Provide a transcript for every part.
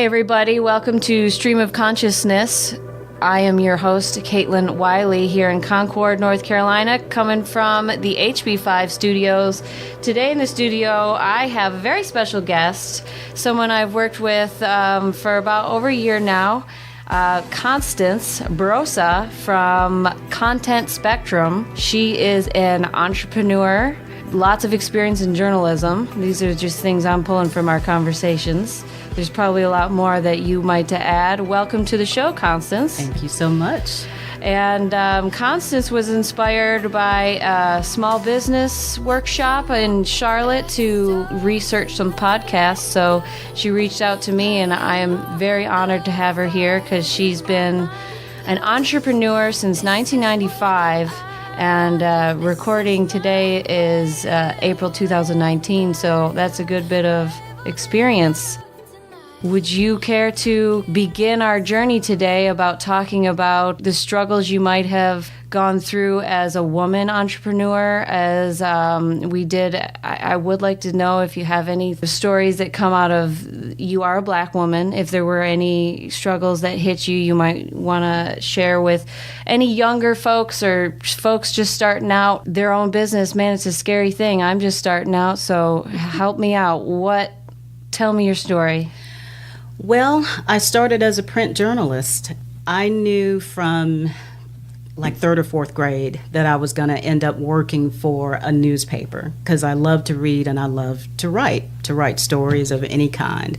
Hey everybody, welcome to Stream of Consciousness. I am your host, Caitlin Wiley, here in Concord, North Carolina, coming from the HB5 studios. Today in the studio, I have a very special guest, someone I've worked with for about over a year now, Constance Brossa from Content Spectrum. She is an entrepreneur, lots of experience in journalism. These are just things I'm pulling from our conversations. There's probably a lot more that you might to add. Welcome to the show, Constance. Thank you so much. And Constance was inspired by a small business workshop in Charlotte to research some podcasts. So she reached out to me, and I am very honored to have her here because she's been an entrepreneur since 1995. And recording today is April 2019, so that's a good bit of experience. Would you care to begin our journey today about talking about the struggles you might have gone through as a woman entrepreneur? As we did, I would like to know if you have any stories that come out of, you are a black woman, if there were any struggles that hit you, you might want to share with any younger folks or folks just starting out their own business. Man, it's a scary thing. I'm just starting out, so help me out. Tell me your story. Well, I started as a print journalist. I knew from like third or fourth grade that I was going to end up working for a newspaper because I love to read and I love to write stories of any kind.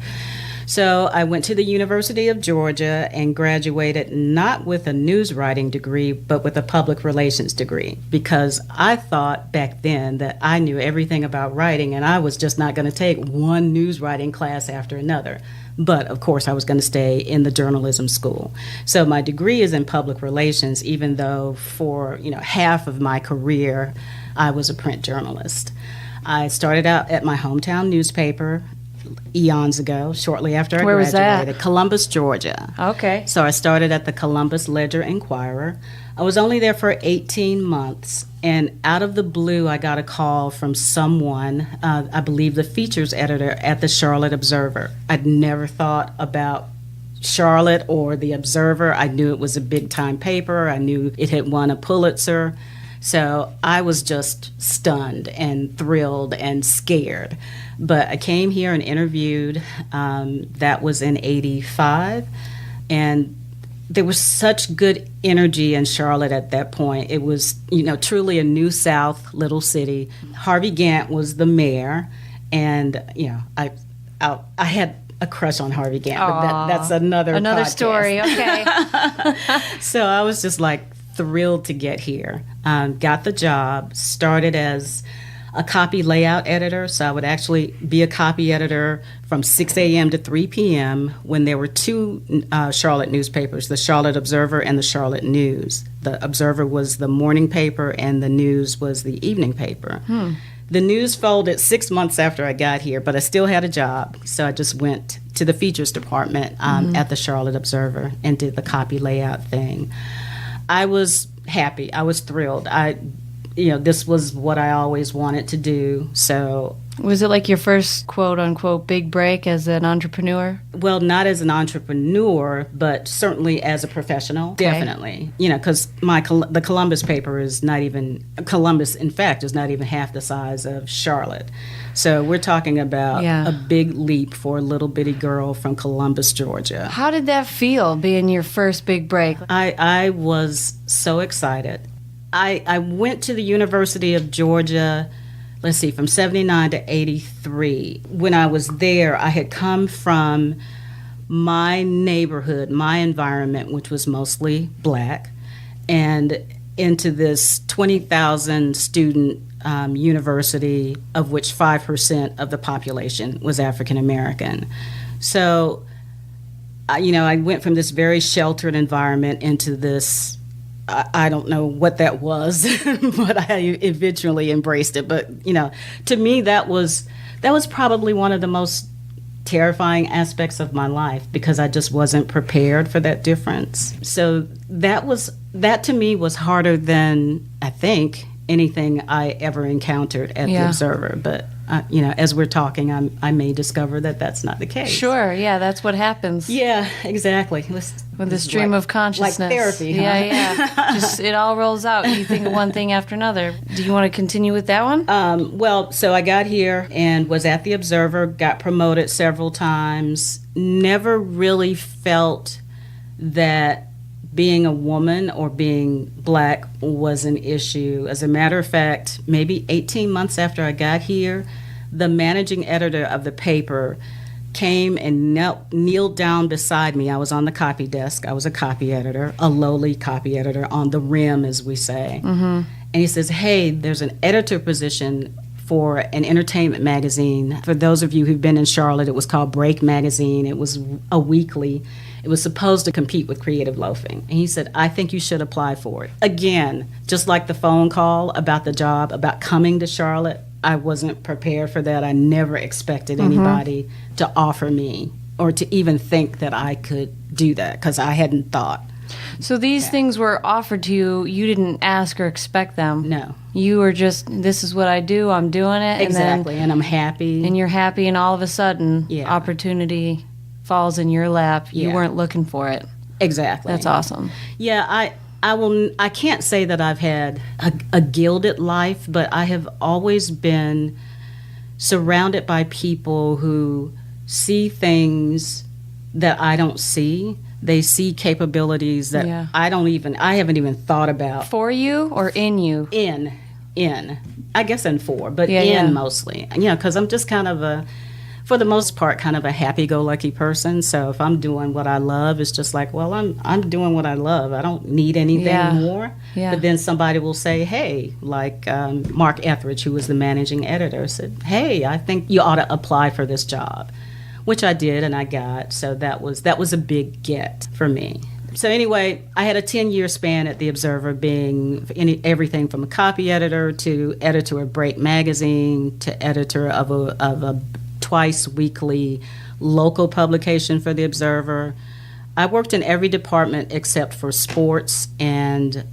So I went to the University of Georgia and graduated not with a news writing degree, but with a public relations degree, because I thought back then that I knew everything about writing and I was just not going to take one news writing class after another. But of course, I was going to stay in the journalism school. So my degree is in public relations, even though for half of my career, I was a print journalist. I started out at my hometown newspaper eons ago, shortly after I graduated. Where was that? Columbus, Georgia. Okay. So I started at the Columbus Ledger-Inquirer. I was only there for 18 months, and out of the blue, I got a call from someone, I believe the features editor at the Charlotte Observer. I'd never thought about Charlotte or the Observer. I knew it was a big-time paper. I knew it had won a Pulitzer. So I was just stunned and thrilled and scared. But I came here and interviewed. That was in 85. And there was such good energy in Charlotte at that point. It was, truly a New South little city. Harvey Gantt was the mayor. And, I had a crush on Harvey Gantt. But that's another podcast. Story. Okay. So I was just like, thrilled to get here. Got the job, started as a copy layout editor, so I would actually be a copy editor from 6 a.m. to 3 p.m. when there were two Charlotte newspapers, the Charlotte Observer and the Charlotte News. The Observer was the morning paper and the News was the evening paper. The News folded 6 months after I got here, but I still had a job, so I just went to the features department at the Charlotte Observer and did the copy layout thing. I was happy. I was thrilled. This was what I always wanted to do. So, was it like your first quote unquote big break as an entrepreneur? Well, not as an entrepreneur, but certainly as a professional. Okay. Definitely. Because the Columbus paper is not even Columbus. In fact, is not even half the size of Charlotte. So we're talking about a big leap for a little bitty girl from Columbus, Georgia. How did that feel, being your first big break? I was so excited. I went to the University of Georgia, from 79 to 83. When I was there, I had come from my neighborhood, my environment, which was mostly black, and into this 20,000 student university, of which 5% of the population was African American. So, I went from this very sheltered environment into this, I don't know what that was, but I eventually embraced it. But, to me, that was probably one of the most terrifying aspects of my life because I just wasn't prepared for that difference. So that to me was harder than, I think, anything I ever encountered at the Observer. But as we're talking, I may discover that that's not the case. Sure, yeah, that's what happens. Yeah, exactly. With the stream of consciousness. Like therapy, huh? Yeah. Just it all rolls out. You think of one thing after another. Do you want to continue with that one? Well, so I got here and was at the Observer, got promoted several times, never really felt that being a woman or being black was an issue. As a matter of fact, maybe 18 months after I got here, the managing editor of the paper came and kneeled down beside me. I was on the copy desk. I was a copy editor, a lowly copy editor on the rim, as we say. Mm-hmm. And he says, hey, there's an editor position for an entertainment magazine. For those of you who've been in Charlotte, it was called Break Magazine. It was a weekly. It was supposed to compete with Creative Loafing. And he said, I think you should apply for it. Again, just like the phone call about the job, about coming to Charlotte, I wasn't prepared for that. I never expected anybody to offer me or to even think that I could do that because I hadn't thought. So these things were offered to you. You didn't ask or expect them. No. You were just, this is what I do. I'm doing it. Exactly. And I'm happy. And you're happy, and all of a sudden, Yeah. opportunity falls in your lap. You Yeah. weren't looking for it. Exactly. That's awesome. Yeah, I can't say that I've had a gilded life, but I have always been surrounded by people who see things that I don't see. They see capabilities that Yeah. I haven't even thought about. For you or in you? In, I guess in for, but Yeah, in yeah. mostly. Because I'm just kind of for the most part, kind of a happy-go-lucky person. So if I'm doing what I love, it's just like, well, I'm doing what I love. I don't need anything Yeah. more. Yeah. But then somebody will say, hey, like Mark Etheridge, who was the managing editor, said, hey, I think you ought to apply for this job, which I did and I got. So that was a big get for me. So anyway, I had a 10-year span at the Observer, being everything from a copy editor to editor of Break Magazine to editor of a twice weekly local publication for the Observer. I worked in every department except for sports and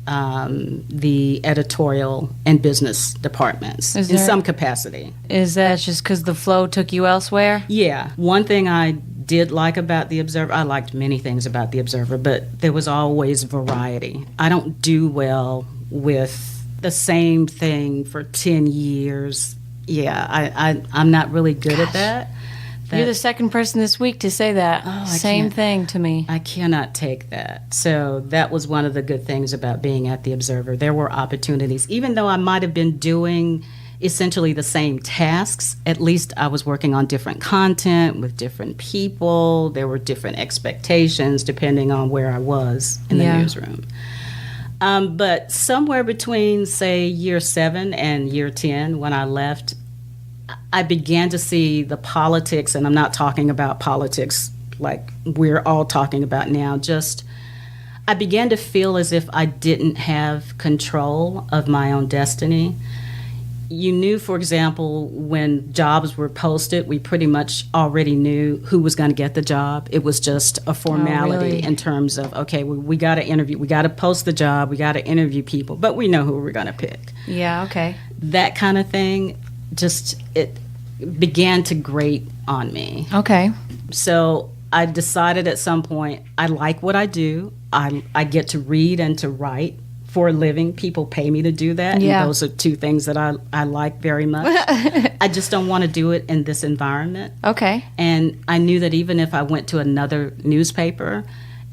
the editorial and business departments in some capacity. Is that just because the flow took you elsewhere? Yeah. One thing I did like about the Observer, I liked many things about the Observer, but there was always variety. I don't do well with the same thing for 10 years. Yeah, I'm not really good at that. You're the second person this week to say that. Oh, Same thing to me. I cannot take that. So that was one of the good things about being at the Observer. There were opportunities. Even though I might have been doing essentially the same tasks, at least I was working on different content with different people. There were different expectations depending on where I was in the newsroom. But somewhere between, say, year 7 and year 10, when I left, I began to see the politics, and I'm not talking about politics like we're all talking about now, just I began to feel as if I didn't have control of my own destiny. You knew, for example, when jobs were posted, we pretty much already knew who was going to get the job. It was just a formality in terms of, okay, we got to interview, we got to post the job, we got to interview people, but we know who we're going to pick. Yeah, okay. That kind of thing, just it began to grate on me. Okay. So I decided at some point, I like what I do. I get to read and to write for a living. People pay me to do that. Yeah. And those are two things that I like very much. I just don't want to do it in this environment. Okay. And I knew that even if I went to another newspaper,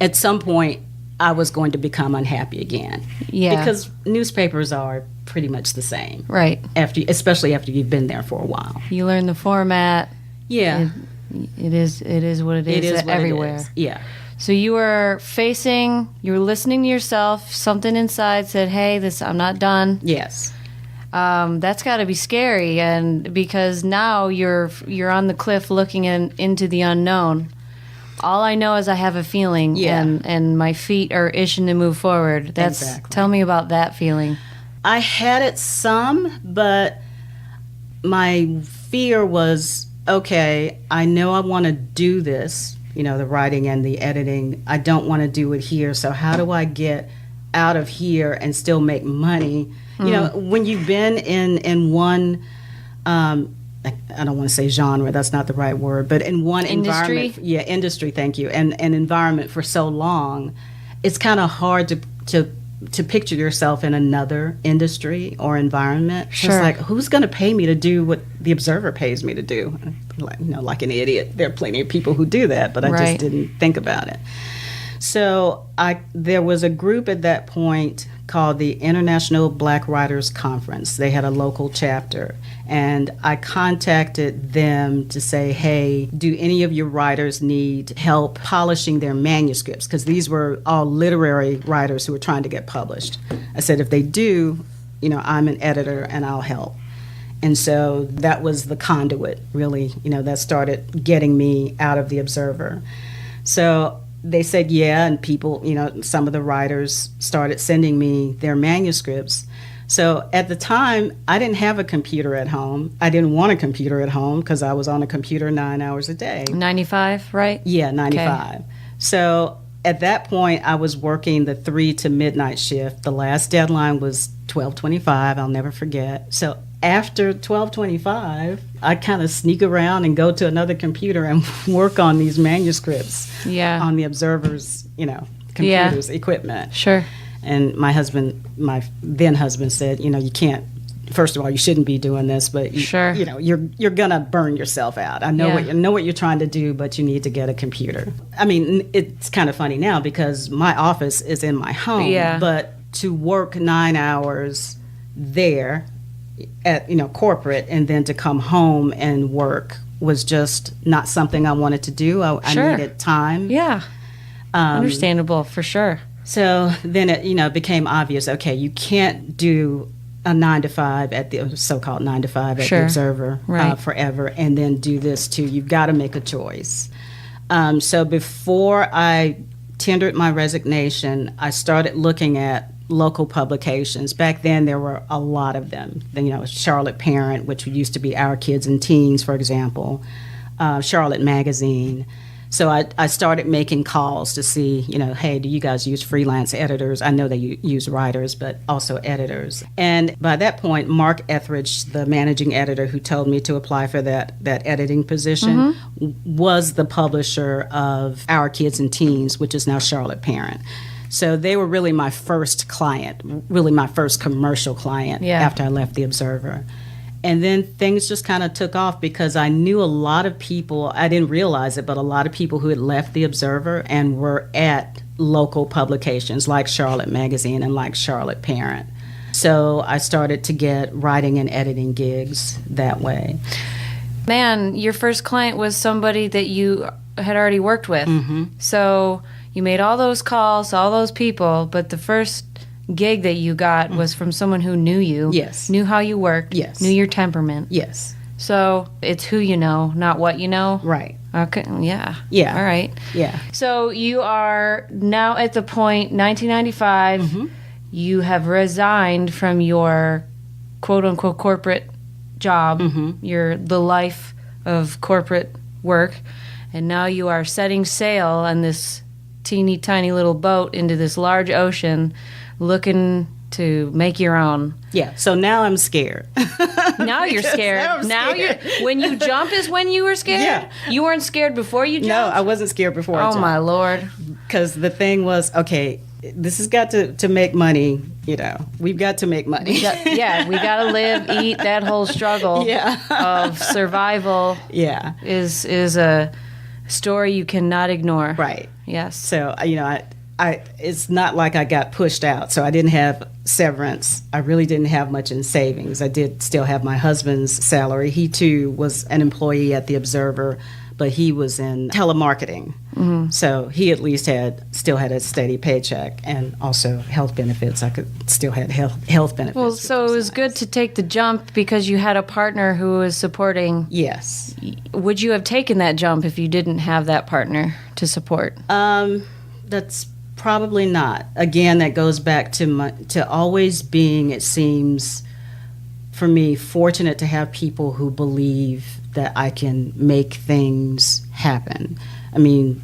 at some point I was going to become unhappy again. Yeah. Because newspapers are pretty much the same. Right. Especially after you've been there for a while. You learn the format. Yeah. It is what it is, It is what everywhere. It is. Yeah. So you were listening to yourself. Something inside said, "Hey, I'm not done." Yes. That's got to be scary, and because now you're on the cliff looking into the unknown. All I know is I have a feeling, and my feet are itching to move forward. Exactly. Tell me about that feeling. I had it some, but my fear was, okay, I know I want to do this, the writing and the editing. I don't want to do it here, so how do I get out of here and still make money? When you've been in one I don't want to say genre, that's not the right word, but in one Industry? environment. Yeah, industry, thank you. And an environment for so long, it's kind of hard to picture yourself in another industry or environment. Sure. It's like, who's going to pay me to do what the Observer pays me to do? Like an idiot. There are plenty of people who do that, but I Right. just didn't think about it. So there was a group at that point called the International Black Writers Conference. They had a local chapter, and I contacted them to say, hey, do any of your writers need help polishing their manuscripts? Because these were all literary writers who were trying to get published. I said, if they do, I'm an editor and I'll help. And so that was the conduit, really, that started getting me out of the Observer. So they said, yeah, and people, some of the writers started sending me their manuscripts. So at the time, I didn't have a computer at home. I didn't want a computer at home because I was on a computer 9 hours a day. 95, right? Yeah, 95. Okay. So at that point, I was working the 3 to midnight shift. The last deadline was 12:25. I'll never forget. So after 12:25, I kind of sneak around and go to another computer and work on these manuscripts on the Observer's, computers, equipment. Sure. And my then husband said, you can't. First of all, you shouldn't be doing this, but you're gonna burn yourself out. I know what you're trying to do, but you need to get a computer. I mean, it's kind of funny now because my office is in my home, but to work 9 hours there at corporate and then to come home and work was just not something I wanted to do. I needed time. Yeah, understandable for sure. So then it became obvious. Okay, you can't do a 9 to 5 at the so-called 9 to 5 at the Observer forever, and then do this too. You've got to make a choice. So before I tendered my resignation, I started looking at local publications. Back then, there were a lot of them. Charlotte Parent, which used to be Our Kids and Teens, for example, Charlotte Magazine. So I started making calls to see, hey, do you guys use freelance editors? I know they use writers, but also editors. And by that point, Mark Etheridge, the managing editor who told me to apply for that editing position, was the publisher of Our Kids and Teens, which is now Charlotte Parent. So they were really my first client, really my first commercial client after I left the Observer. And then things just kind of took off because I knew a lot of people, I didn't realize it, but a lot of people who had left the Observer and were at local publications like Charlotte Magazine and like Charlotte Parent. So I started to get writing and editing gigs that way. Man, your first client was somebody that you had already worked with. So you made all those calls to all those people, but the first gig that you got was from someone who knew you, knew how you worked, knew your temperament. Yes. So it's who you know, not what you know. Right. Okay. Yeah. Yeah. All right. Yeah. So you are now at the point, 1995, you have resigned from your quote-unquote corporate job, the life of corporate work, and now you are setting sail on this teeny tiny little boat into this large ocean looking to make your own. Yeah, so now I'm scared. Now you're scared. Now you're when you jump is when you were scared? Yeah. You weren't scared before you jumped? No, I wasn't scared before I jumped. Oh my Lord. Because the thing was, okay, this has got to make money, we've got to make money. We got to live, eat, that whole struggle of survival is a story you cannot ignore. Right. Yes. So, I it's not like I got pushed out, so I didn't have severance. I really didn't have much in savings. I did still have my husband's salary. He, too, was an employee at the Observer, but he was in telemarketing. So he at least still had a steady paycheck and also health benefits. I still had health benefits. Well, so it was good to take the jump because you had a partner who was supporting. Yes. Would you have taken that jump if you didn't have that partner to support? That's probably not. Again, that goes back to always being, it seems, for me, fortunate to have people who believe that I can make things happen. I mean,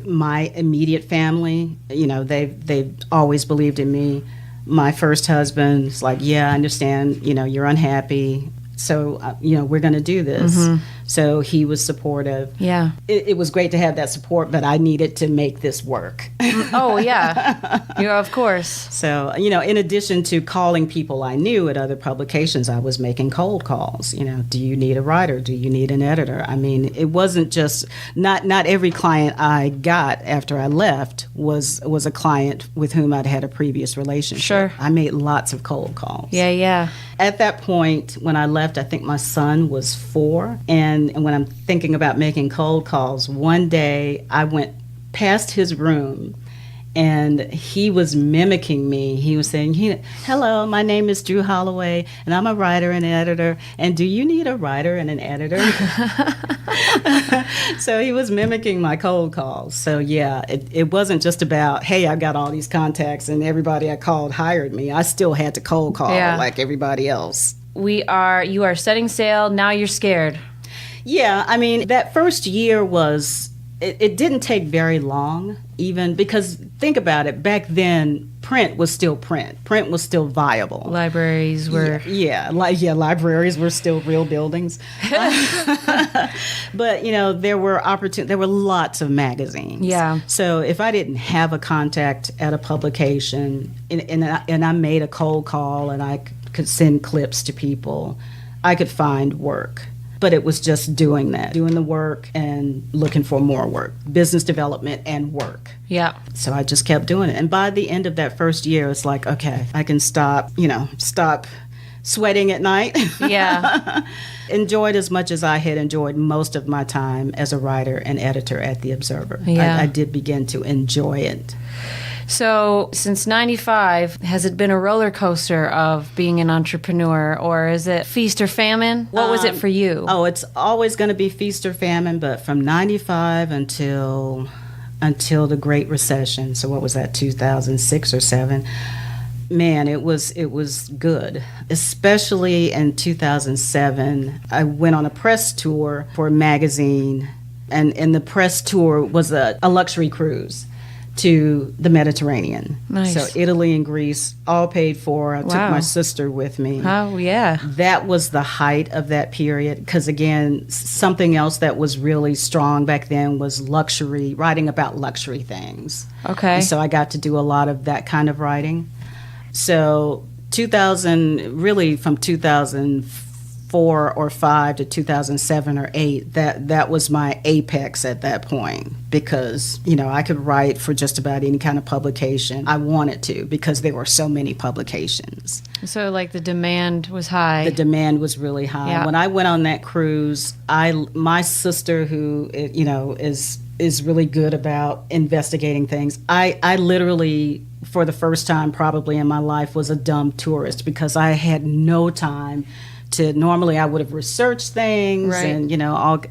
my immediate family, they've always believed in me. My first husband's like, yeah, I understand, you're unhappy. So, we're going to do this. So he was supportive. Yeah. It was great to have that support, but I needed to make this work. Oh, yeah. Yeah, of course. So, in addition to calling people I knew at other publications, I was making cold calls. Do you need a writer? Do you need an editor? I mean, it wasn't just, not every client I got after I left was a client with whom I'd had a previous relationship. Sure. I made lots of cold calls. Yeah. At that point, when I left, I think my son was 4. And when I'm thinking about making cold calls, one day I went past his room and he was mimicking me. He was saying, "Hello, my name is Drew Holloway, and I'm a writer and editor. And do you need a writer and an editor?" So he was mimicking my cold calls. So yeah, it wasn't just about, hey, I got all these contacts and everybody I called hired me. I still had to cold call like everybody else. You are setting sail. Now you're scared. Yeah, I mean, that first year it didn't take very long, even because think about it, back then print was still print. Print was still viable. Libraries were libraries were still real buildings. But there were lots of magazines. Yeah. So if I didn't have a contact at a publication and I made a cold call and I could send clips to people, I could find work. But it was just doing the work and looking for more work, business development and work. Yeah. So I just kept doing it. And by the end of that first year, it's like, okay, I can stop sweating at night. Yeah. Enjoyed as much as I had enjoyed most of my time as a writer and editor at The Observer. Yeah. I did begin to enjoy it. So since 95, has it been a roller coaster of being an entrepreneur, or is it feast or famine? What was it for you? Oh, it's always going to be feast or famine, but from 95 until the Great Recession, so what was that, 2006 or 7, man, it was good. Especially in 2007, I went on a press tour for a magazine, and the press tour was a luxury cruise to the Mediterranean. Nice. So Italy and Greece, all paid for. I took my sister with me. Oh, yeah. That was the height of that period, because again, something else that was really strong back then was luxury, writing about luxury things. Okay. And so I got to do a lot of that kind of writing. So 2000, really from 2004 or 5 to 2007 or 8, that was my apex at that point, because I could write for just about any kind of publication I wanted to, because there were so many publications. So like the demand was high. The demand was really high. Yeah. When I went on that cruise, my sister, who is really good about investigating things, I literally, for the first time probably in my life, was a dumb tourist, because I had no time to. Normally I would have researched things, right. And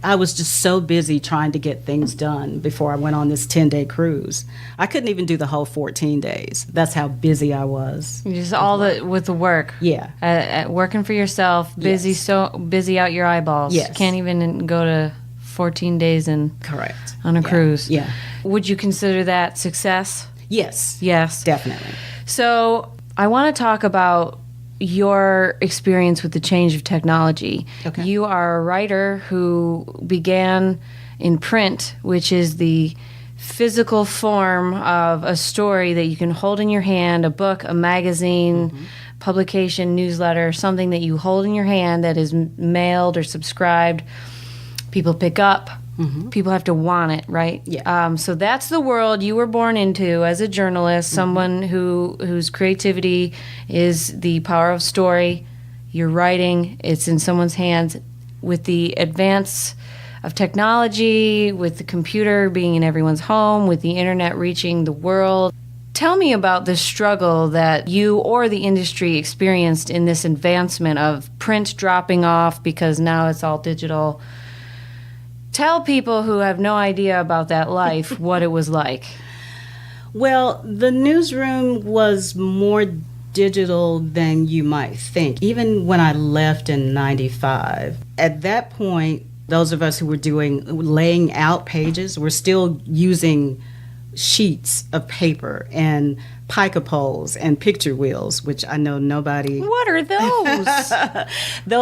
I was just so busy trying to get things done before I went on this 10-day cruise. I couldn't even do the whole 14 days. That's how busy I was. Just with the work. Yeah. Working for yourself, busy, Yes. so busy out your eyeballs. Yes. Can't even go to 14 days Correct. on a cruise. Yeah. Would you consider that success? Yes. Yes. Definitely. So I want to talk about your experience with the change of technology. Okay. You are a writer who began in print, which is the physical form of a story that you can hold in your hand, a book, a magazine, publication, newsletter, something that you hold in your hand that is mailed or subscribed. People pick up. People have to want it, right? Yeah. So that's the world you were born into as a journalist, someone whose creativity is the power of story. You're writing, it's in someone's hands. With the advance of technology, with the computer being in everyone's home, with the internet reaching the world, tell me about the struggle that you or the industry experienced in this advancement of print dropping off because now it's all digital. Tell people who have no idea about that life what it was like. Well, the newsroom was more digital than you might think. Even when I left in 95, at that point, those of us who were laying out pages were still using sheets of paper and pica poles and picture wheels, which I know nobody. What are those?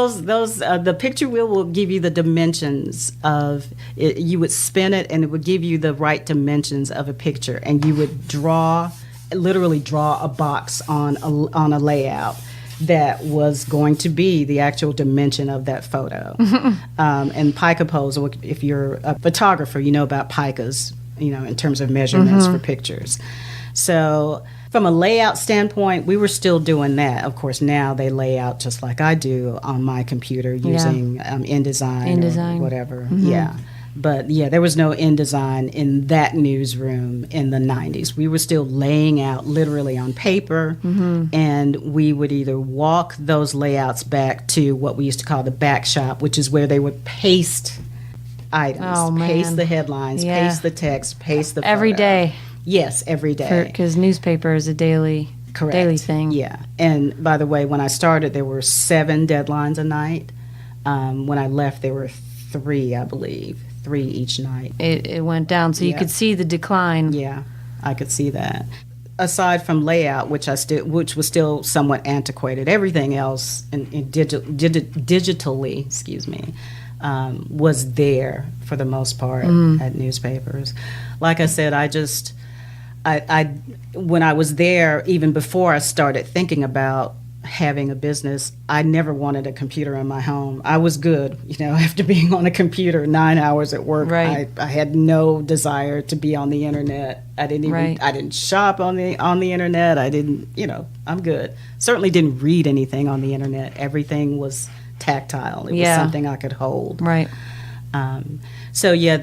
The picture wheel will give you the dimensions of it. You would spin it, and it would give you the right dimensions of a picture, and you would literally draw a box on a layout that was going to be the actual dimension of that photo. And pica poles, if you're a photographer, you know about picas, in terms of measurements for pictures. So from a layout standpoint, we were still doing that. Of course, now they lay out just like I do on my computer using InDesign or whatever. Yeah. But yeah, there was no InDesign in that newsroom in the 90s. We were still laying out literally on paper, and we would either walk those layouts back to what we used to call the back shop, which is where they would paste items, paste the headlines, paste the text, paste the every photo. day. Yes, every day. Because newspaper is a daily thing. Yeah. And by the way, when I started, there were 7 deadlines a night. When I left, there were 3, I believe. 3 each night. It went down, so you could see the decline. Yeah, I could see that. Aside from layout, which was still somewhat antiquated, everything else digitally, was there for the most part at newspapers. Like I said, I when I was there, even before I started thinking about having a business, I never wanted a computer in my home. I was good, after being on a computer 9 hours at work. Right. I had no desire to be on the internet. I didn't shop on the internet. I didn't, I'm good. Certainly didn't read anything on the internet. Everything was tactile. It was something I could hold. Right. So yeah,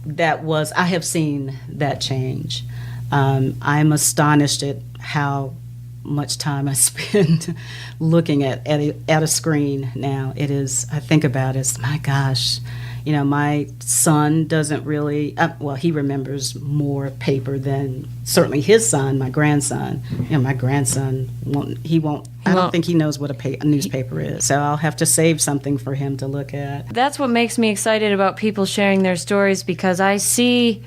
that was, I have seen that change. I'm astonished at how much time I spend looking at a screen now. It is, I think about it, my gosh, my son doesn't really, he remembers more paper than certainly his son, my grandson. My grandson I don't think he knows what a newspaper is. So I'll have to save something for him to look at. That's what makes me excited about people sharing their stories, because I see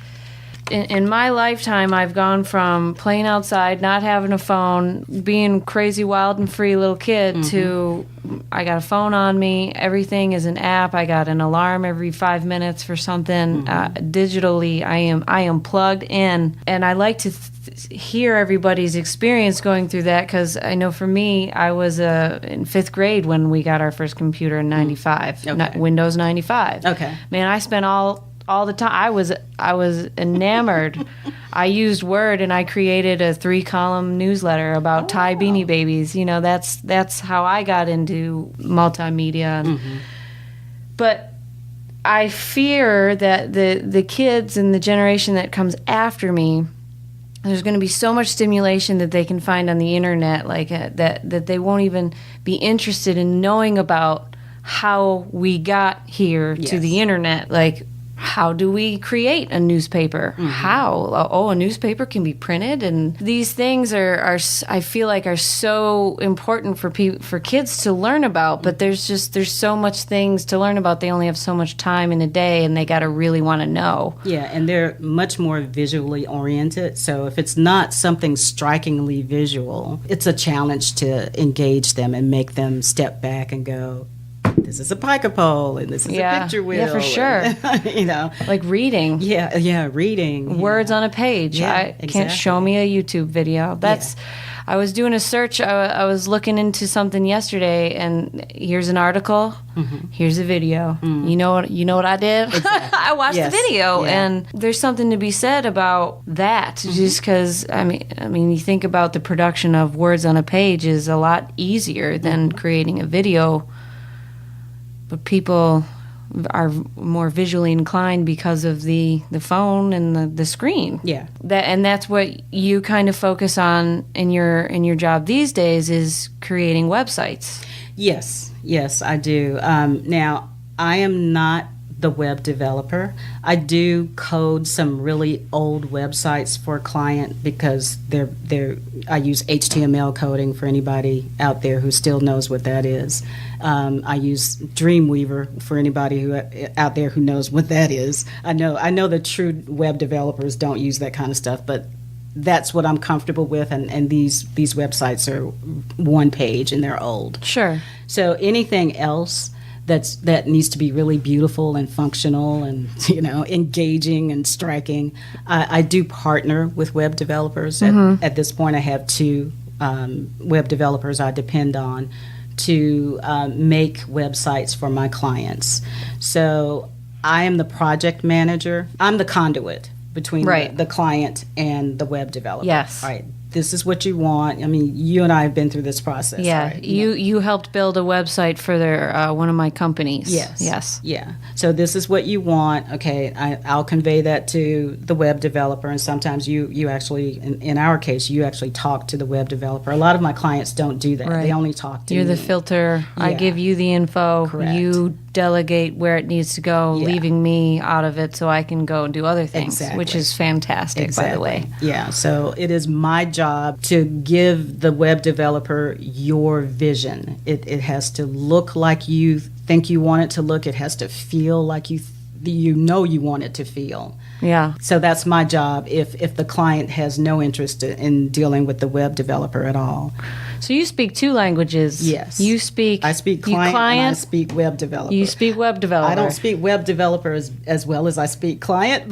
in my lifetime, I've gone from playing outside, not having a phone, being crazy, wild, and free little kid to I got a phone on me. Everything is an app. I got an alarm every 5 minutes for something. Digitally, I am plugged in, and I like to hear everybody's experience going through that, because I know for me, I was in 5th grade when we got our first computer in 95, Windows 95. Okay. Man, I spent all the time. I was enamored. I used Word, and I created a 3-column newsletter about Thai Beanie Babies. That's how I got into multimedia. But I fear that the kids and the generation that comes after me, there's going to be so much stimulation that they can find on the internet, like that they won't even be interested in knowing about how we got here to the internet. Like, how do we create a newspaper? How? Oh, a newspaper can be printed, and these things are I feel like are so important for kids to learn about. But there's so much things to learn about. They only have so much time in a day, and they got to really want to know. Yeah, and they're much more visually oriented. So if it's not something strikingly visual, it's a challenge to engage them and make them step back and go, this is a pica pole, and this is a picture wheel. Yeah, for sure. Like reading. Yeah, reading. Words on a page. Yeah, Can't show me a YouTube video. I was doing a search. I was looking into something yesterday, and here's an article. Here's a video. You know what I did? Exactly. I watched the video, and there's something to be said about that. Just because I mean, you think about the production of words on a page is a lot easier than creating a video. But people are more visually inclined because of the phone and the screen. Yeah. That's what you kind of focus on in your job these days, is creating websites. Yes, I do. Now, I am not the web developer. I do code some really old websites for a client because I use HTML coding for anybody out there who still knows what that is. I use Dreamweaver for anybody who out there who knows what that is. I know the true web developers don't use that kind of stuff, but that's what I'm comfortable with, and these websites are one page and they're old. Sure. So anything else that needs to be really beautiful and functional and engaging and striking, I do partner with web developers. At this point, I have 2 web developers I depend on to make websites for my clients. So I am the project manager. I'm the conduit between the client and the web developer. Yes. All right. This is what you want. I mean, you and I have been through this process. Yeah. Right? You helped build a website for one of my companies. Yes. Yeah. So this is what you want. Okay. I'll convey that to the web developer. And sometimes you actually, in our case, you actually talk to the web developer. A lot of my clients don't do that. Right. They only talk to You're me. the filter. Yeah. I give you the info. Correct. You delegate where it needs to go, leaving me out of it so I can go and do other things, which is fantastic, by the way. Yeah, so it is my job to give the web developer your vision. It has to look like you think you want it to look. It has to feel like you want it to feel. Yeah. So that's my job if the client has no interest in dealing with the web developer at all. So you speak 2 languages. Yes. I speak client and I speak web developer. You speak web developer. I don't speak web developer as well as I speak client,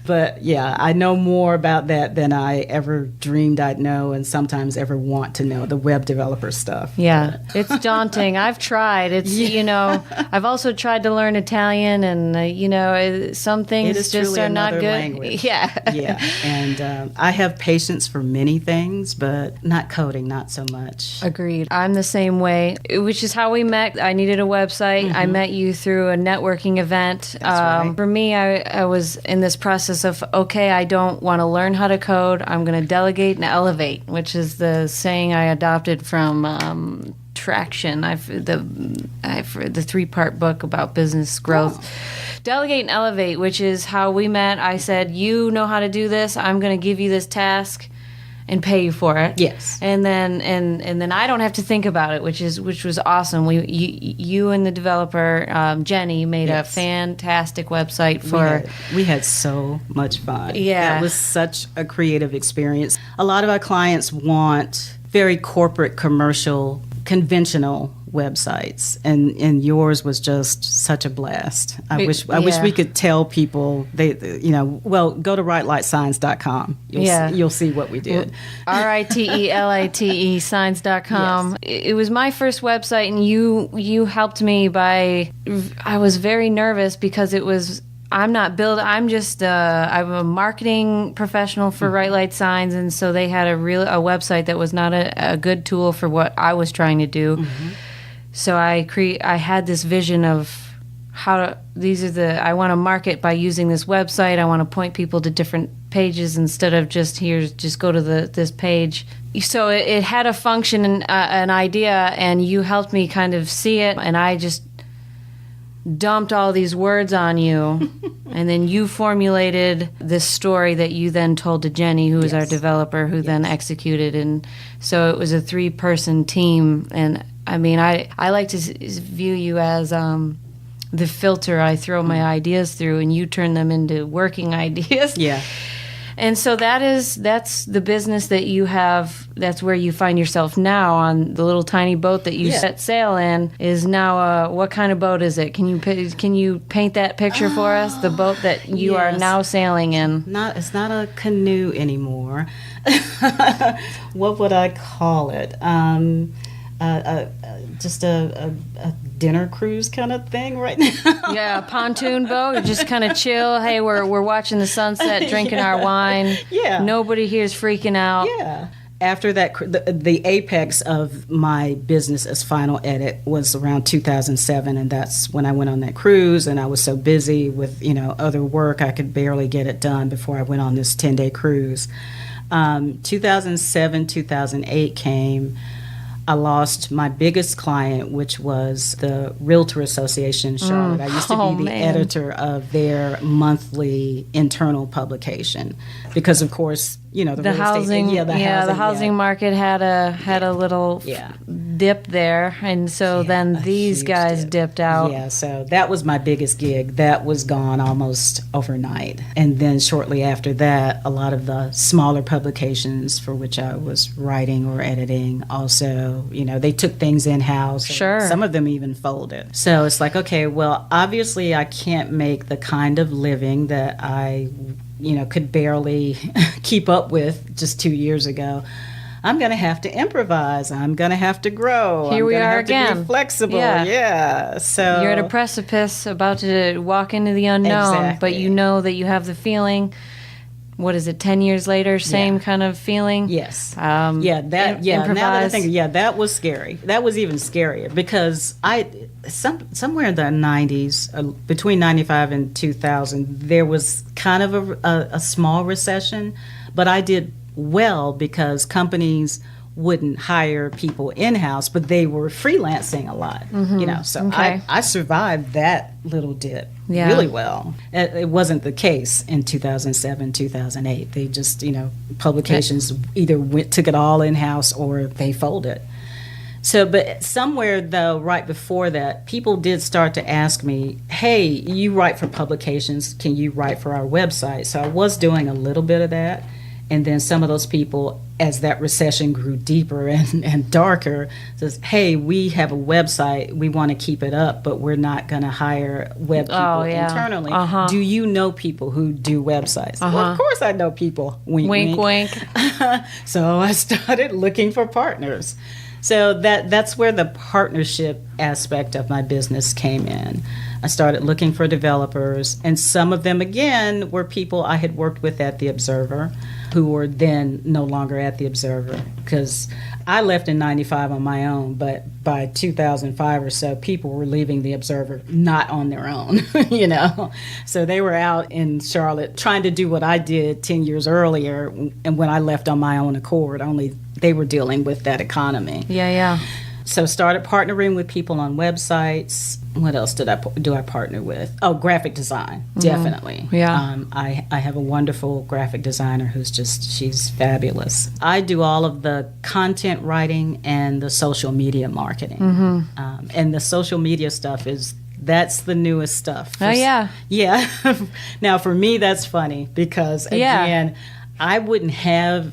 but yeah, I know more about that than I ever dreamed I'd know and sometimes ever want to know, the web developer stuff. Yeah, it's daunting. I've tried. I've also tried to learn Italian, and some things just are not good. Language. Yeah. Yeah, and I have patience for many things, but not coding, not so much. Agreed. I'm the same way, which is how we met. I needed a website. I met you through a networking event. That's right. For me, I was in this process of, okay, I don't want to learn how to code. I'm going to delegate and elevate, which is the saying I adopted from Traction. I've read the 3-part book about business growth. Oh. Delegate and elevate, which is how we met. I said, you know how to do this. I'm going to give you this task and pay you for it. Yes. And then I don't have to think about it, which was awesome. You and the developer Jenny made a fantastic website for. We had so much fun. Yeah. It was such a creative experience. A lot of our clients want very corporate, commercial, conventional websites, and yours was just such a blast. I wish we could tell people go to ritelightsigns.com. You'll see what we did. RITELITE signs.com. Yes. It was my first website, and you helped me I was very nervous because it was. I'm not I'm just I'm a marketing professional for Right Light Signs, and so they had a website that was not a good tool for what I was trying to do. Mm-hmm. So I had this vision of I want to market by using this website. I want to point people to different pages instead of just go to this page. So it had a function and an idea, and you helped me kind of see it, and I just dumped all these words on you, and then you formulated this story that you then told to Jenny, who was our developer, who then executed. And so it was a 3-person team. And I mean, I like to view you as the filter I throw my ideas through, and you turn them into working ideas. Yeah. And so that's the business that you have. That's where you find yourself now, on the little tiny boat that you set sail in. Is now what kind of boat is it? Can you paint that picture for us? The boat that you are now sailing in. It's not a canoe anymore. What would I call it? Just a dinner cruise kind of thing right now. Yeah, a pontoon boat. Just kind of chill. Hey, we're watching the sunset, drinking our wine. Yeah. Nobody here's freaking out. Yeah. After that, the apex of my business as Final Edit was around 2007, and that's when I went on that cruise, and I was so busy with other work I could barely get it done before I went on this 10-day cruise. 2007, 2008 came. I lost my biggest client, which was the Realtor Association in Charlotte. I used to be the editor of their monthly internal publication because, of course, the real housing, estate, the housing market had a little dip there, and so then these guys dipped out. Yeah, so that was my biggest gig. That was gone almost overnight, and then shortly after that, a lot of the smaller publications for which I was writing or editing also, they took things in-house. Sure. Some of them even folded. So it's like, okay, well, obviously I can't make the kind of living that I could barely keep up with just 2 years ago. I'm going to have to improvise. I'm going to have to grow. Here we are again. To be flexible. Yeah. So you're at a precipice about to walk into the unknown, exactly. But you know that you have the feeling. What is it? 10 years later, same kind of feeling. Yes. Improvise. Now that I think, that was scary. That was even scarier because somewhere in the 90s, between 95 and 2000, there was kind of a small recession, but I did well because companies wouldn't hire people in-house, but they were freelancing a lot, so Okay. I survived that little dip really well. It wasn't the case in 2007, 2008. They just, publications either took it all in-house or they folded. So, but somewhere though, right before that, people did start to ask me, hey, you write for publications, can you write for our website? So I was doing a little bit of that. And then some of those people, as that recession grew deeper and darker, says, hey, we have a website. We want to keep it up, but we're not going to hire web people internally. Do you know people who do websites? Well, of course I know people. Wink, wink. Wink. So I started looking for partners. So that's where the partnership aspect of my business came in. I started looking for developers, and some of them, again, were people I had worked with at The Observer who were then no longer at The Observer because I left in 95 on my own, but by 2005 or so, people were leaving The Observer not on their own, So they were out in Charlotte trying to do what I did 10 years earlier, and when I left on my own accord, only they were dealing with that economy. Yeah. So started partnering with people on websites. What else do I partner with? Oh, graphic design, definitely. Yeah. I have a wonderful graphic designer she's fabulous. I do all of the content writing and the social media marketing. And the social media stuff that's the newest stuff. Yeah. Now for me, that's funny because again, I wouldn't have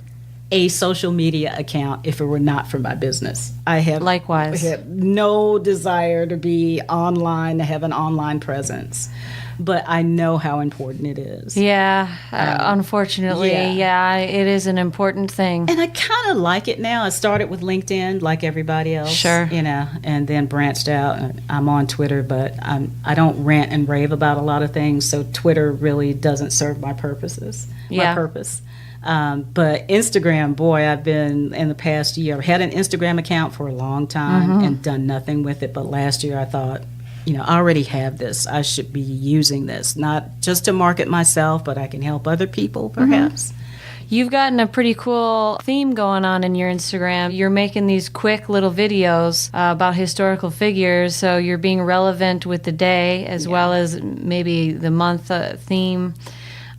a social media account if it were not for my business. I have no desire to be online, to have an online presence, but I know how important it is. Unfortunately, it is an important thing. And I kind of like it now. I started with LinkedIn like everybody else, sure, and then branched out. I'm on Twitter, but I don't rant and rave about a lot of things, so Twitter really doesn't serve my purpose. But Instagram, boy, I've been in the past year, I've had an Instagram account for a long time and done nothing with it. But last year I thought, I already have this. I should be using this, not just to market myself, but I can help other people perhaps. You've gotten a pretty cool theme going on in your Instagram. You're making these quick little videos about historical figures, so you're being relevant with the day as well as maybe the month theme.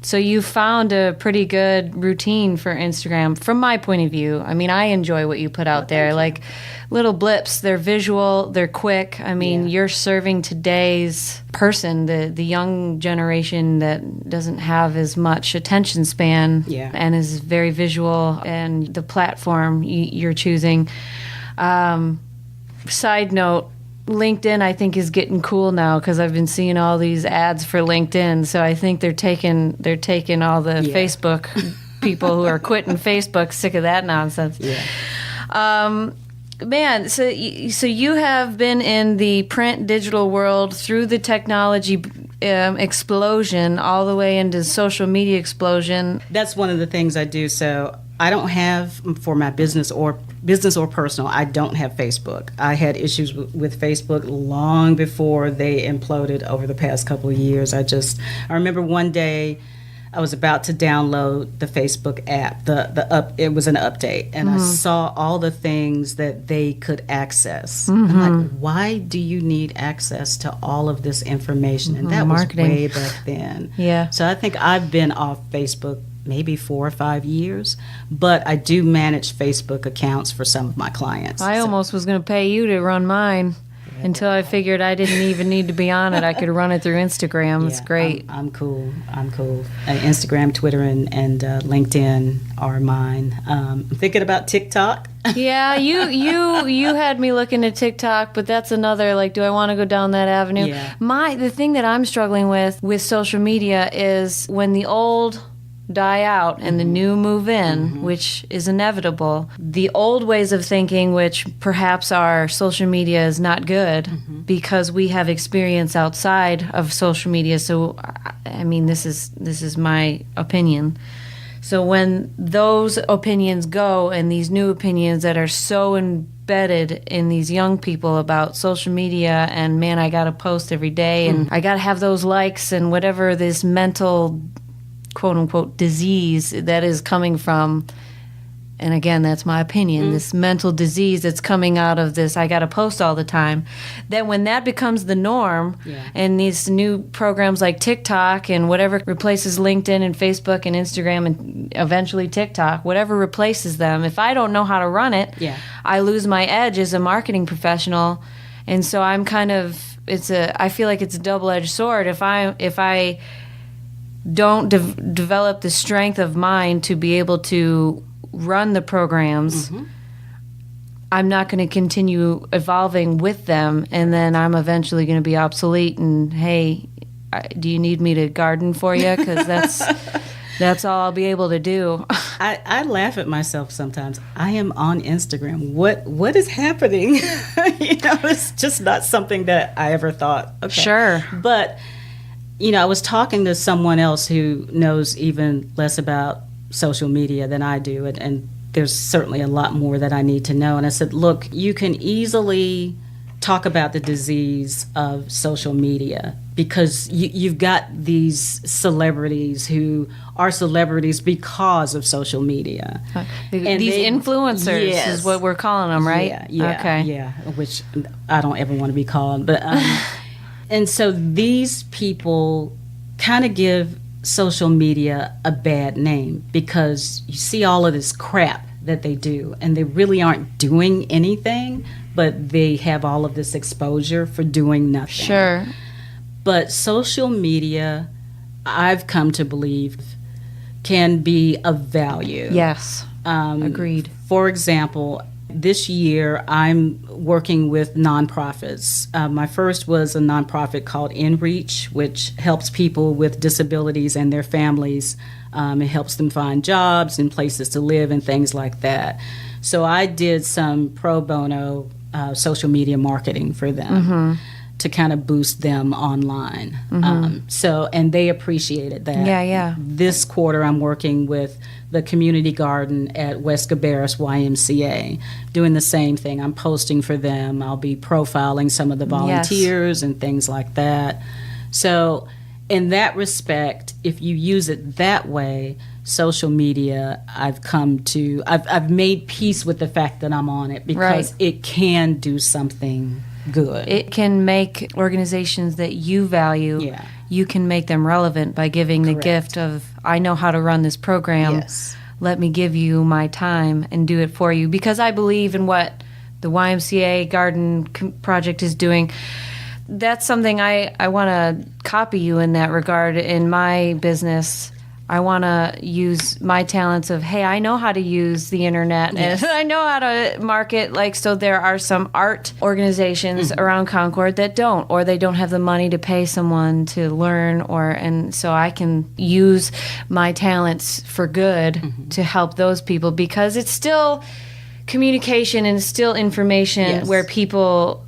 So you found a pretty good routine for Instagram from my point of view. I mean, I enjoy what you put out there. Like little blips, they're visual, they're quick. I mean, you're serving today's person, the young generation that doesn't have as much attention span and is very visual, and the platform you're choosing. Side note, LinkedIn, I think, is getting cool now because I've been seeing all these ads for LinkedIn. So I think they're taking all the Facebook people who are quitting Facebook, sick of that nonsense. Man, so you have been in the print digital world through the technology explosion all the way into social media explosion. That's one of the things I do. So I don't have, for my business or personal, I don't have Facebook. I had issues with Facebook long before they imploded over the past couple of years. I remember one day I was about to download the Facebook app. It was an update, and I saw all the things that they could access. I'm like, why do you need access to all of this information? And that Marketing. was way back then. Yeah. So I think I've been off Facebook maybe 4 or 5 years, but I do manage Facebook accounts for some of my clients. I almost was going to pay you to run mine until I figured I didn't even need to be on it. I could run it through Instagram. It's great. I'm cool. Instagram, Twitter, and LinkedIn are mine. I'm thinking about TikTok. Yeah, you had me looking at TikTok, but that's another, like, do I want to go down that avenue? Yeah. The thing that I'm struggling with social media is when the old die out and the new move in, which is inevitable. The old ways of thinking, which perhaps our social media is not good because we have experience outside of social media. So, I mean, this is my opinion. So when those opinions go and these new opinions that are so embedded in these young people about social media and, man, I got to post every day and I got to have those likes and whatever this mental quote-unquote disease that is coming from, and again, that's my opinion, this mental disease that's coming out of this, I got to post all the time, that when that becomes the norm, and these new programs like TikTok and whatever replaces LinkedIn and Facebook and Instagram and eventually TikTok, whatever replaces them, if I don't know how to run it, I lose my edge as a marketing professional. And so I'm kind of, I feel like it's a double-edged sword. If I don't develop the strength of mind to be able to run the programs, I'm not going to continue evolving with them, and then I'm eventually going to be obsolete. And hey, do you need me to garden for you? Because that's all I'll be able to do. I laugh at myself sometimes. I am on Instagram. What is happening? It's just not something that I ever thought. Okay. Sure, but. I was talking to someone else who knows even less about social media than I do, and there's certainly a lot more that I need to know. And I said, look, you can easily talk about the disease of social media because you've got these celebrities who are celebrities because of social media. And these influencers is what we're calling them, right? Yeah, which I don't ever want to be called, but... And so these people kind of give social media a bad name because you see all of this crap that they do, and they really aren't doing anything, but they have all of this exposure for doing nothing. Sure. But social media, I've come to believe, can be of value. Yes. Agreed. For example, this year, I'm working with nonprofits. My first was a nonprofit called InReach, which helps people with disabilities and their families. It helps them find jobs and places to live and things like that. So I did some pro bono social media marketing for them to kind of boost them online. And they appreciated that. Yeah. This quarter, I'm working with the community garden at West Cabarrus YMCA, doing the same thing. I'm posting for them. I'll be profiling some of the volunteers and things like that. So in that respect, if you use it that way, social media, I've made peace with the fact that I'm on it because it can do something good. It can make organizations that you value, you can make them relevant by giving the gift of, I know how to run this program. Yes. Let me give you my time and do it for you. Because I believe in what the YMCA Garden Project is doing. That's something I want to copy you in that regard. In my business, I want to use my talents of, hey, I know how to use the internet and I know how to market. So there are some art organizations around Concord that don't, or they don't have the money to pay someone to learn, and so I can use my talents for good to help those people, because it's still communication and still information where people,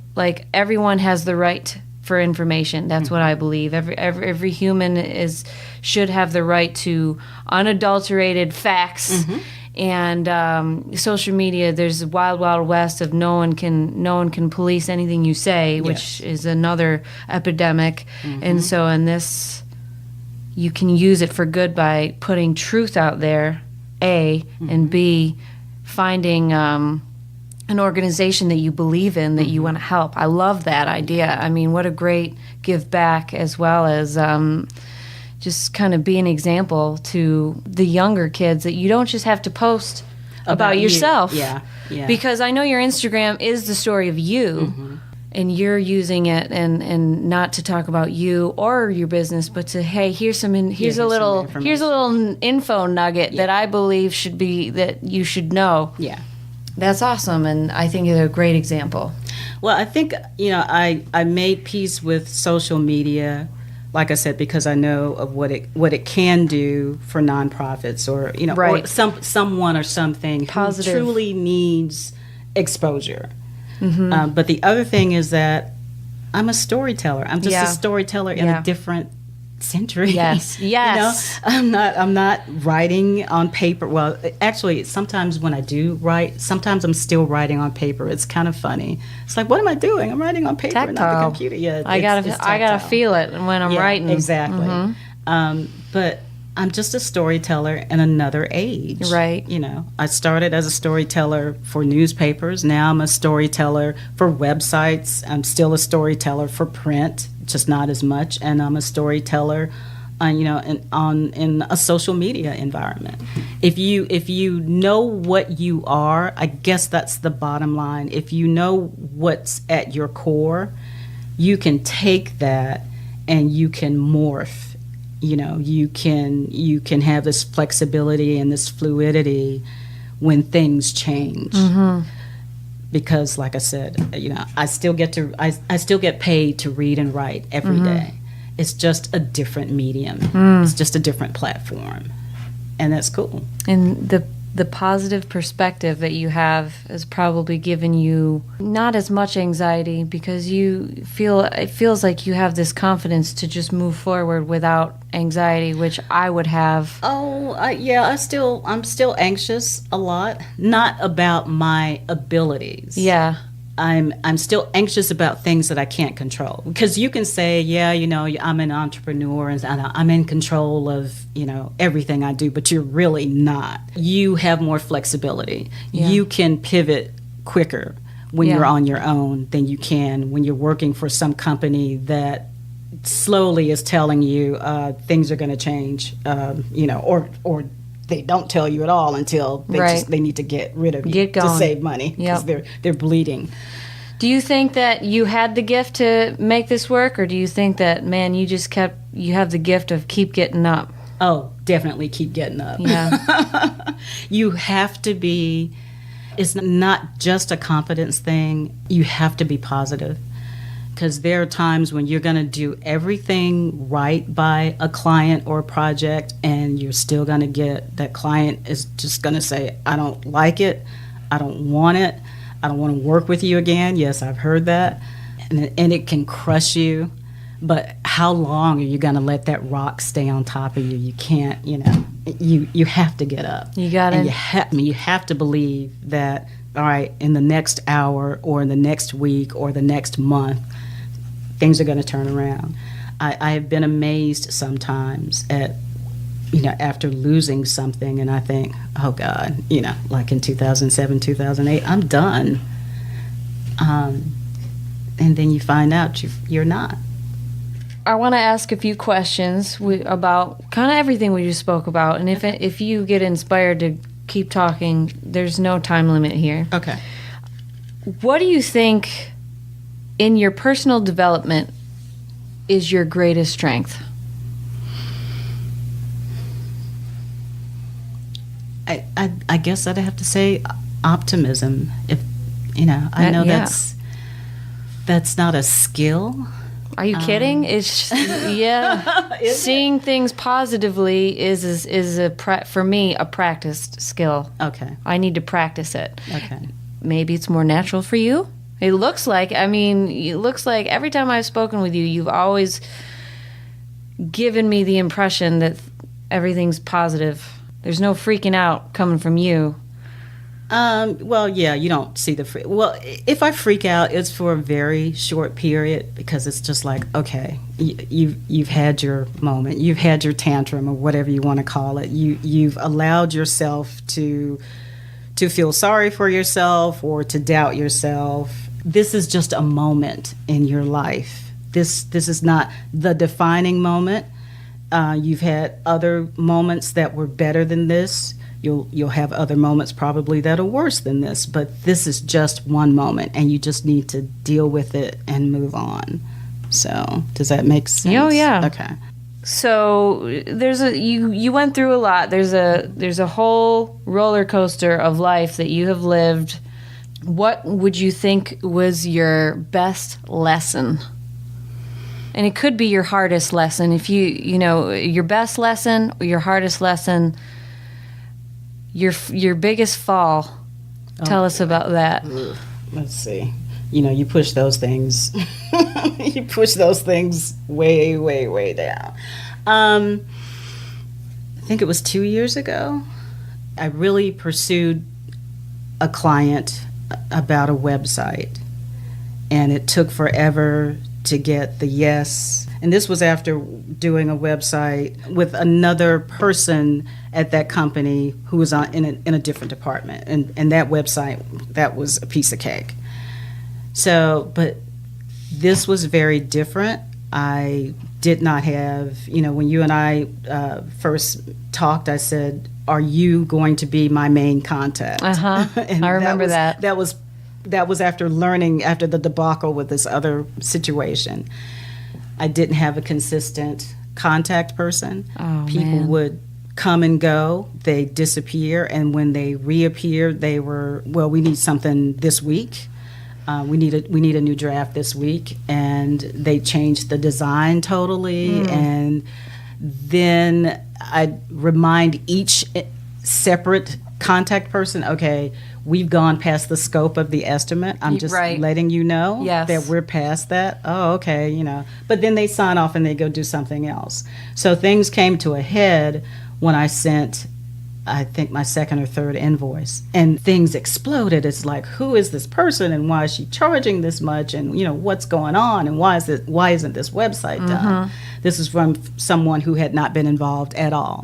everyone has the right for information. That's what I believe. Every human should have the right to unadulterated facts. And social media, there's a wild west of no one can police anything you say, which is another epidemic. And so in this you can use it for good by putting truth out there, A, and B, finding an organization that you believe in, that you want to help. I love that idea. I mean, what a great give back, as well as just kind of be an example to the younger kids that you don't just have to post about yourself. Yeah. Because I know your Instagram is the story of you, and you're using it and not to talk about you or your business, but to, hey, here's a little info nugget that I believe should be, that you should know. Yeah. That's awesome, and I think it's a great example. Well, I think, I made peace with social media, like I said, because I know of what it can do for nonprofits, or or someone or something Positive. who truly needs exposure. But the other thing is that I'm a storyteller. I'm just a storyteller in a different century. Yes. I'm not writing on paper. Well, actually, sometimes when I do write, sometimes I'm still writing on paper. It's kind of funny. It's like, what am I doing? I'm writing on paper, Tactile. not the computer. Yeah, I gotta feel it when I'm writing. Exactly. But I'm just a storyteller in another age. Right. I started as a storyteller for newspapers. Now I'm a storyteller for websites. I'm still a storyteller for print, just not as much. And I'm a storyteller, in a social media environment. If you know what you are, I guess that's the bottom line. If you know what's at your core, you can take that and you can morph. You can have this flexibility and this fluidity when things change. Because, like I said, I still get paid to read and write every day. It's just a different medium. It's just a different platform, and that's cool. And the positive perspective that you have has probably given you not as much anxiety, because it feels like you have this confidence to just move forward without anxiety, which I would have. I'm still anxious a lot, not about my abilities. Yeah. I'm still anxious about things that I can't control. Because you can say, I'm an entrepreneur and I'm in control of, everything I do, but you're really not. You have more flexibility. Yeah. You can pivot quicker when you're on your own than you can when you're working for some company that slowly is telling you things are going to change, or they don't tell you at all until they need to get rid of you to save money, because they're bleeding. Do you think that you had the gift to make this work, or do you think that, man, you have the gift of keep getting up? Oh, definitely keep getting up. Yeah. You have to be, it's not just a confidence thing. You have to be positive. Because there are times when you're going to do everything right by a client or a project, and you're still going to get that client is just going to say, I don't like it, I don't want it, I don't want to work with you again. Yes, I've heard that. And it can crush you. But how long are you going to let that rock stay on top of you? You can't, you have to get up. You got it. And you have to believe that, all right, in the next hour or in the next week or the next month, things are going to turn around. I have been amazed sometimes at, after losing something, and I think, oh God, like in 2007, 2008, I'm done. And then you find out you're not. I want to ask a few questions about kind of everything we just spoke about, and if you get inspired to keep talking, there's no time limit here. Okay. What do you think in your personal development is your greatest strength? I guess I'd have to say optimism. If I know that's not a skill. Are you kidding? It's seeing things positively is for me a practiced skill. Okay. I need to practice it. Okay. Maybe it's more natural for you. It looks like every time I've spoken with you, you've always given me the impression that everything's positive. There's no freaking out coming from you. Well, yeah, you don't see well, if I freak out, it's for a very short period because it's just like, okay, you've had your moment, you've had your tantrum or whatever you want to call it. You've allowed yourself to feel sorry for yourself or to doubt yourself. This is just a moment in your life. This is not the defining moment. You've had other moments that were better than this. You'll have other moments probably that are worse than this, but this is just one moment, and you just need to deal with it and move on. So, does that make sense? Oh yeah. Okay. So you went through a lot. There's a whole roller coaster of life that you have lived. What would you think was your best lesson? And it could be your hardest lesson. If you know your best lesson or your hardest lesson. Your biggest fall. Tell us about that. Let's see. You push those things. You push those things way, way, way down. I think it was 2 years ago. I really pursued a client about a website, and it took forever to get the yes. And this was after doing a website with another person at that company who was in a different department. And that website, that was a piece of cake. So, but this was very different. I did not have, when you and I first talked, I said, are you going to be my main contact? And I remember that. That was after learning, after the debacle with this other situation. I didn't have a consistent contact person. Oh, People man. would come and go. They disappear. And when they reappeared, they were, well, we need something this week. We need a new draft this week. And they changed the design totally. And then I'd remind each separate contact person, okay, we've gone past the scope of the estimate. I'm just letting you know that we're past that. Oh, okay, But then they sign off and they go do something else. So things came to a head when I sent, I think, my second or third invoice. And things exploded. It's like, who is this person and why is she charging this much? And, what's going on? And why isn't this website done? This is from someone who had not been involved at all,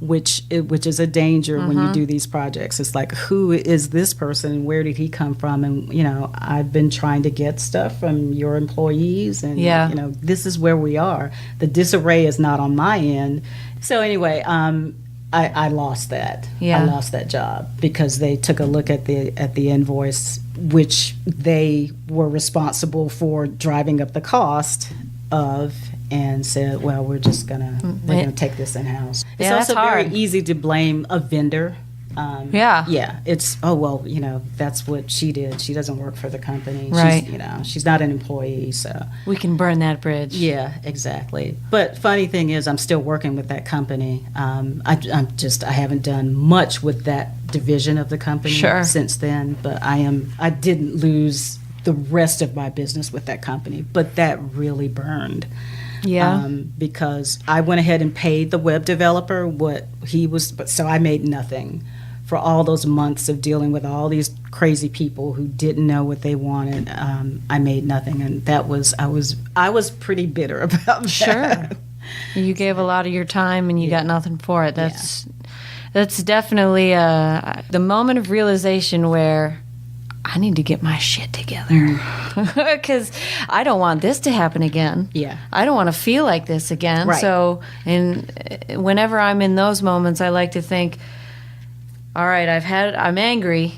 which is a danger when you do these projects. It's like, who is this person and where did he come from? And, I've been trying to get stuff from your employees and, this is where we are. The disarray is not on my end. So anyway, I lost that. Yeah. I lost that job because they took a look at the invoice, which they were responsible for driving up the cost of, and said, well, we're gonna take this in house. It's also very easy to blame a vendor. It's that's what she did. She doesn't work for the company. Right. She's not an employee, so we can burn that bridge. Yeah, exactly. But funny thing is, I'm still working with that company. I haven't done much with that division of the company since then. But I didn't lose the rest of my business with that company, but that really burned. Yeah. Because I went ahead and paid the web developer what he was, but so I made nothing for all those months of dealing with all these crazy people who didn't know what they wanted. I made nothing, and I was pretty bitter about that. Sure. You gave a lot of your time and you got nothing for it. That's definitely the moment of realization where I need to get my shit together because I don't want this to happen again. Yeah. I don't want to feel like this again. Right. So, and whenever I'm in those moments, I like to think, all right, I'm angry,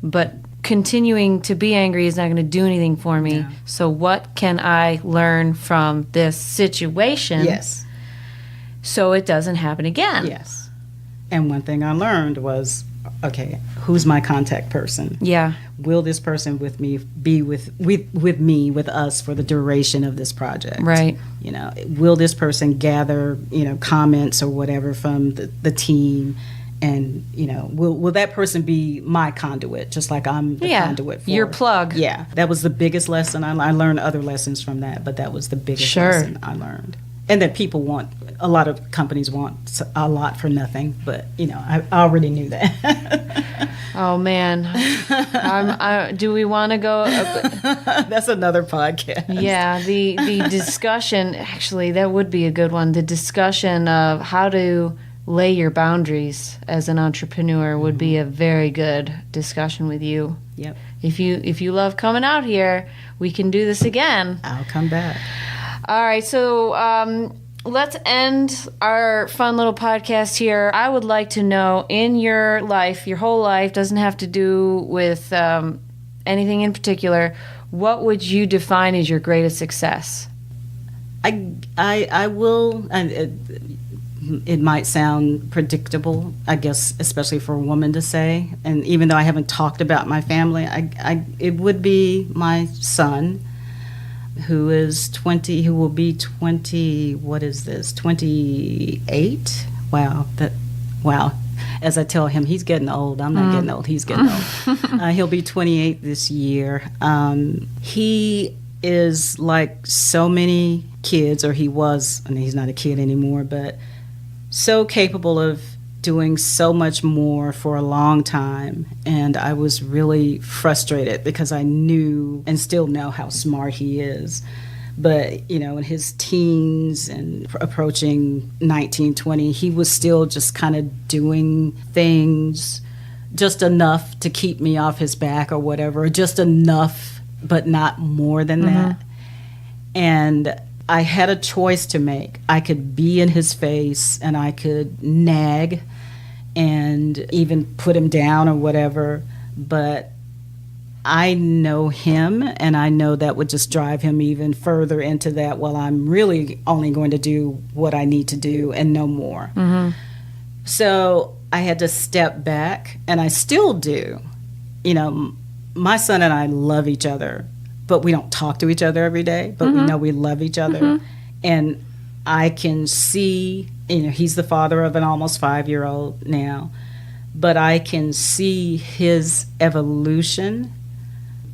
but continuing to be angry is not going to do anything for me. No. So what can I learn from this situation? Yes. So it doesn't happen again. Yes. And one thing I learned was, okay, who's my contact person? Yeah. Will this person be with us for the duration of this project? Right. Will this person gather, comments or whatever from the team? And, will that person be my conduit, just like I'm the conduit for your plug? Yeah. That was the biggest lesson. I learned other lessons from that, but that was the biggest lesson I learned. And that a lot of companies want a lot for nothing, but I already knew that. Oh man, do we want to go? That's another podcast. Yeah, the discussion, actually, that would be a good one. The discussion of how to lay your boundaries as an entrepreneur would be a very good discussion with you. Yep. If you love coming out here, we can do this again. I'll come back. All right, so let's end our fun little podcast here. I would like to know, in your life, your whole life, doesn't have to do with anything in particular, what would you define as your greatest success? I will. It might sound predictable, I guess, especially for a woman to say. And even though I haven't talked about my family, it would be my son, who is 20, who will be 20, what is this, 28? Wow. As I tell him, he's getting old. I'm not getting old. He's getting old. He'll be 28 this year. He is like so many kids, or he was, I mean, he's not a kid anymore, but so capable of doing so much more for a long time. And I was really frustrated because I knew and still know how smart he is. But, in his teens and approaching 19, 20, he was still just kind of doing things just enough to keep me off his back or whatever, just enough, but not more than that. And I had a choice to make. I could be in his face and I could nag and even put him down or whatever, but I know him, and I know that would just drive him even further into that. Well, I'm really only going to do what I need to do and no more. So I had to step back, and I still do. My son and I love each other, but we don't talk to each other every day, but we know we love each other. And I can see, he's the father of an almost 5-year-old now, but I can see his evolution.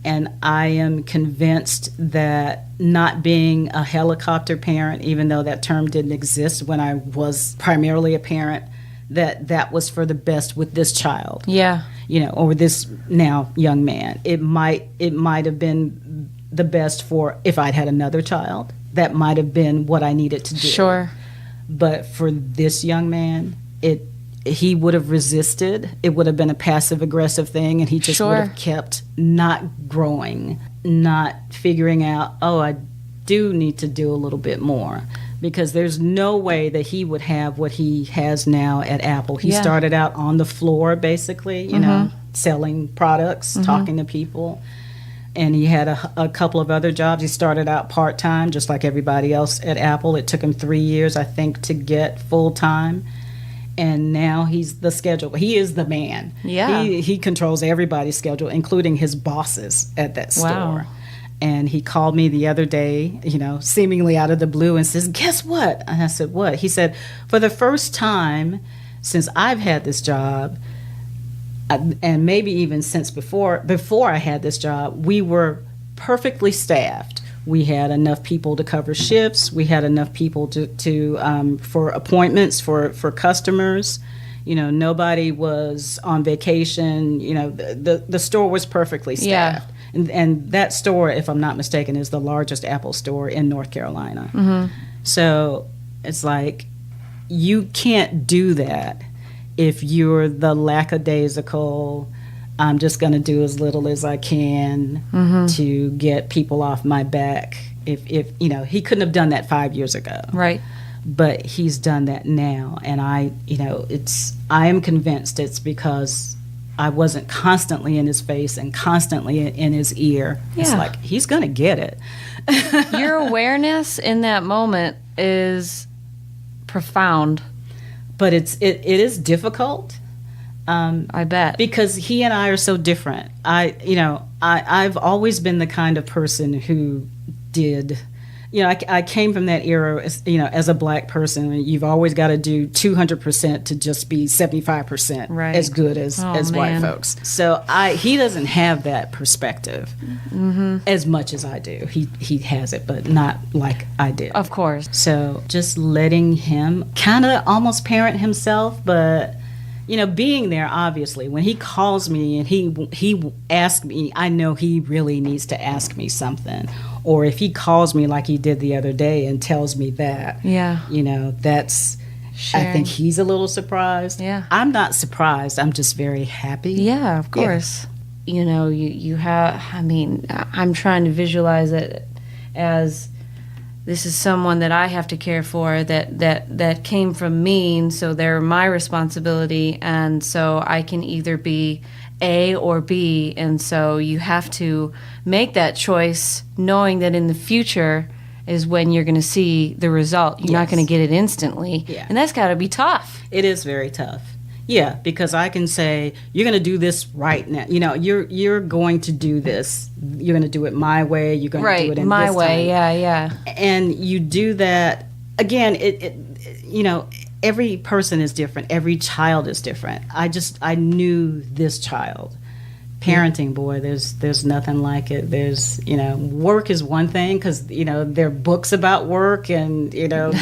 And I am convinced that not being a helicopter parent, even though that term didn't exist when I was primarily a parent, that was for the best with this child. Yeah. Or this now young man. It might have been the best for if I'd had another child. That might have been what I needed to do. Sure. But for this young man, he would have resisted. It would have been a passive-aggressive thing, and he just would have kept not growing, not figuring out, I do need to do a little bit more. Because there's no way that he would have what he has now at Apple. He started out on the floor, basically, selling products, talking to people. And he had a couple of other jobs. He started out part-time, just like everybody else at Apple. It took him 3 years, I think, to get full-time. And now he's the schedule. He is the man. Yeah. He controls everybody's schedule, including his bosses at that store. Wow. And he called me the other day, seemingly out of the blue, and says, "Guess what?" And I said, "What?" He said, "For the first time since I've had this job, and maybe even since before I had this job, we were perfectly staffed. We had enough people to cover shifts. We had enough people to for appointments for customers. Nobody was on vacation. The store was perfectly staffed." Yeah. And that store, if I'm not mistaken, is the largest Apple store in North Carolina. So it's like, you can't do that if you're the lackadaisical, I'm just going to do as little as I can to get people off my back. If he couldn't have done that 5 years ago. Right. But he's done that now. And I am convinced it's because I wasn't constantly in his face and constantly in his ear. Yeah. It's like, he's going to get it. Your awareness in that moment is profound. But it is difficult. I bet. Because he and I are so different. I've always been the kind of person who did I came from that era as, as a black person. You've always got to do 200% to just be 75% as good as white folks. So he doesn't have that perspective as much as I do. He has it, but not like I did. Of course. So just letting him kind of almost parent himself, but being there, obviously, when he calls me and he asks me, I know he really needs to ask me something. Or if he calls me like he did the other day and tells me that, that's, sharing. I think he's a little surprised. Yeah. I'm not surprised. I'm just very happy. Yeah, of course. Yeah. You have, I'm trying to visualize it as this is someone that I have to care for that came from me, and so they're my responsibility, and so I can either be A or B, and so you have to make that choice knowing that in the future is when you're going to see the result. You're not going to get it instantly, and that's got to be tough. It is very tough. Yeah, because I can say, you're going to do this right now. You're going to do this. You're going to do it my way. You're going to do it in my this way. time. Yeah. And you do that, again, every person is different. Every child is different. I knew this child. Parenting, boy, there's nothing like it. There's, work is one thing because, there are books about work and, there are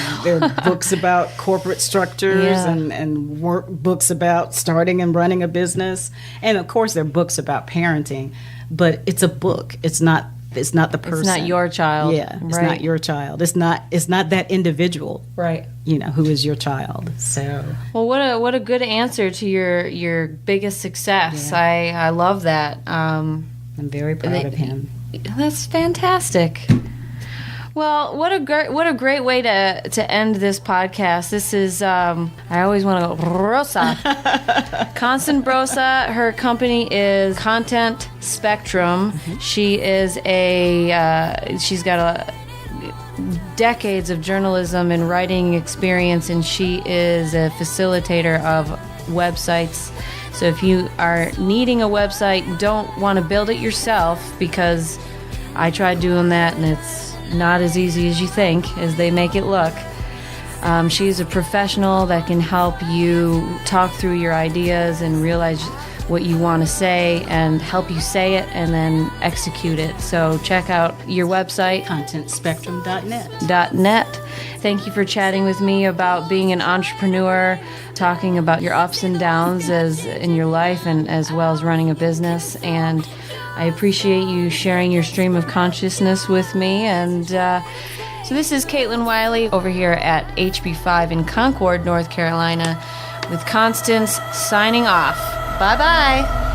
books about corporate structures and work books about starting and running a business. And, of course, there are books about parenting. But it's a book. It's not the person. It's not your child. Yeah, it's not your child. It's not that individual. Right. Who is your child. So. Well, what a good answer to your biggest success. Yeah. I love that. I'm very proud of him. That's fantastic. Well, what a great way to end this podcast. This is I always want to go Brossa. Constance Brossa. Her company is Content Spectrum. She is she's got decades of journalism and writing experience, and she is a facilitator of websites. So if you are needing a website, don't want to build it yourself, because I tried doing that and it's not as easy as you think, as they make it look. She's a professional that can help you talk through your ideas and realize what you want to say and help you say it and then execute it. So check out your website, contentspectrum.net. Thank you for chatting with me about being an entrepreneur, talking about your ups and downs in your life and as well as running a business. And I appreciate you sharing your stream of consciousness with me. And so this is Caitlin Wiley over here at HB5 in Concord, North Carolina, with Constance signing off. Bye-bye.